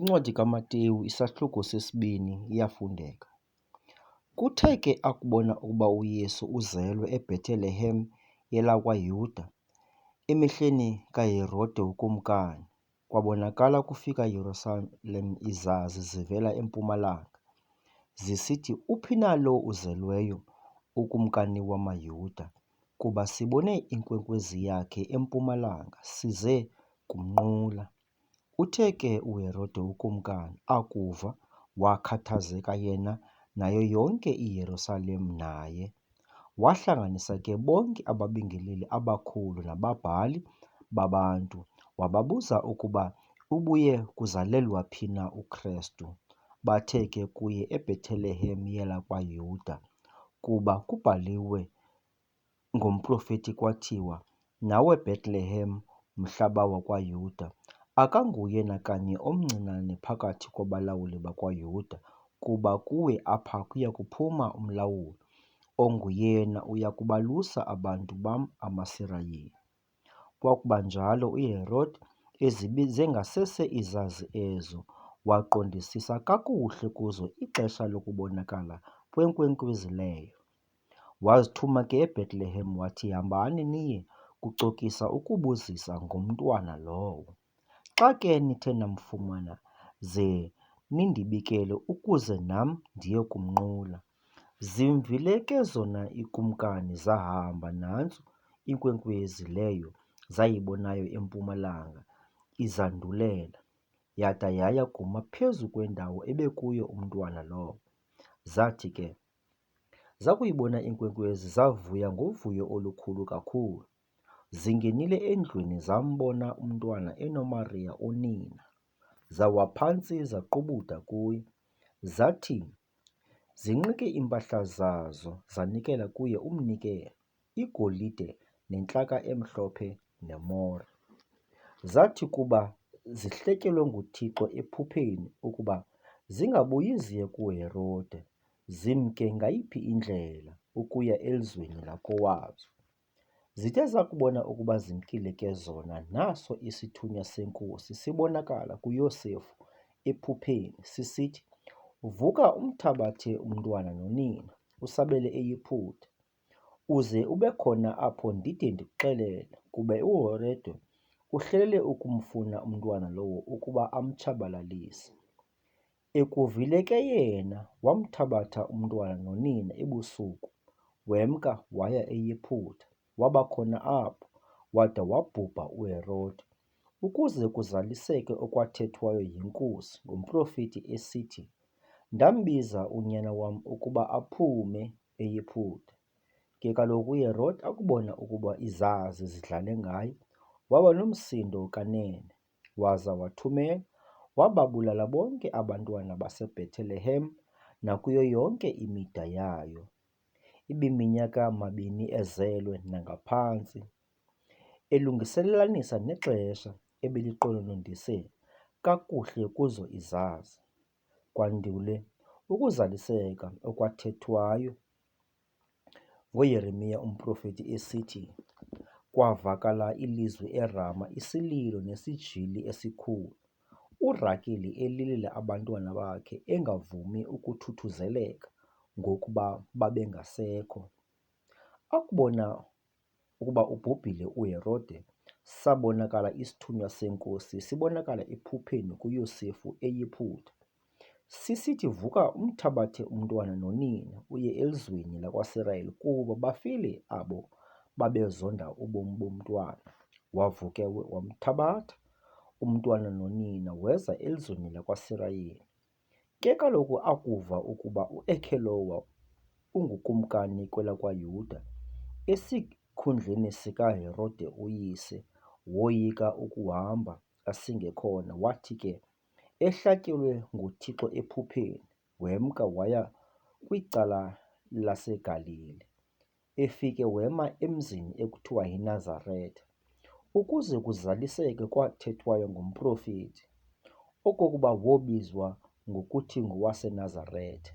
Incwadi kaMateyu isahluko sesibini iyafundeka. Kuthe ke akubona ukuba uYesu uzelwe eBhetelehem yelakwayuda, emehlweni kaHerode ukumkani, kwabonakala kufika eYerusalem izazi zivela empumalanga, zisithi, "Uphi na lo uzelweyo ukumkani wamaYuda? Kuba sibone inkwenkwezi yakhe empumalanga, size kumnqula." Uthe ke uHerode ukumkani akuva, wakhathazeka yena nayo yonke iYerusalem naye. Wahlanganisa ke bonke ababingeleli abakhulu nababhali babantu, wababuza ukuba ubuye kuzalelwa phi na uKristu. Bathe ke kuye, "eBhetelehem yelakwayuda, kuba kubhaliwe ngomprofeti kwathiwa, nawe Bhetelehem, mhlaba wakwaYuda, akanguye nakanye omncinane phakathi kwabalawuli bakwaYuda, kuba kuwe apha kuya kuphuma umlawuli, onguyena uya kubalusa abantu bam amaSirayeli." Kwakuba njalo uHerode ezibize ngasese izazi ezo, waqondisisa kakuhle kuzo ixesha lokubonakala kwenkwenkwezi leyo. Wazithuma ke eBhetelehem wathi, "Hambani niye kucokisa ukubuzisa ngomntwana lowo. Xa ke nithe namfumana, ze nindibikele ukuze nam ndiye kumnqula." Zimvile ke zona ikumkani zahamba nantso inkwenkwezi leyo zayibonayo empumalanga, izandulela, yada yaya kuma phezu kwendawo ebekuyo umntwana lowo. Zathi ke zakuyibona inkwenkwezi zavuya ngovuyo olukhulu kakhulu. Zingenile endlwini zambona umntwana enoMariya unina, zawa phantsi zaqubula kuye. Zathi zinxike iimpahla zazo zanikela kuye umnikelo, igolide nentlaka emhlophe nemore. Zathi kuba zihletyelwe nguThixo ephupheni ukuba zingabuyi ziye kuHerode, zimke ngayiphi indlela ukuya elizweni lakowazo. Zithe zakubona ukuba zimkile ke zona, naso isithunywa senkosi sibonakala kuYosefu ephupheni, sisithi, "Vuka umthabathe umntwana nonina, usabele eyiphutha, uze ube khona apho ndide ndikuxelele, kuba uHerode uhlelele ukumfuna umntwana lowo ukuba amtshabalalise." Ekuvile ke yena, wamthabatha umntwana nonina ebusuku, wemka waya eyiphutha, waba khona apho, wada wabhubha uHerode, ukuze kuzaliseke okwathethwayo yinkosi ngomprofeti esithi, "Ndambiza unyana wam ukuba aphume eyiphutha." Ke kaloku uHerode akubona ukuba izazi zidlale ngaye, waba nomsindo kanene, waza wathumela, wababulala bonke abantwana baseBhetelehem nakuyo yonke imida yayo. Ibiminyaka 2 ezelwe nangaphantsi, elungiselelanisa nexesha ebeliqononondise kakuhle kuzo izazi, kwandule ukuzaliseka okwathethwayo ngoYeremiya umprofeti esithi, "Kwavakala ilizwi eRama, isililo nesijili esikhulu, uRakeli elilela abantwana bakhe, engavumi ukuthuthuzeleka ngokuba babengasekho." Akubona ukuba ubhubhile uHerode, sabonakala isithunywa senkosi sibonakala ephupheni kuYosefu eyiphutha, sisithi, "Vuka umthabathe umntwana nonina, uye elizweni lakwaSirayeli, kuba bafile abo babezonda ubomi bomntwana." Wavuke wamthabatha umntwana nonina weza elizweni lakwaSirayeli. Ke kaloku akuva ukuba uEkhelowa ungukumkani kwelakwayuda, esikhundleni sikaHerode uyise, woyika ukuhamba asingekhona, wathi ke ehlatyelwe nguThixo ephupheni, wemka waya kwicala laseGalili, efike wema emzini ekuthiwa yiNazaretha, ukuze kuzaliseke kwathethwayo ngumprofeti, okokuba wobizwa ngokuthi ngowaseNazaretha.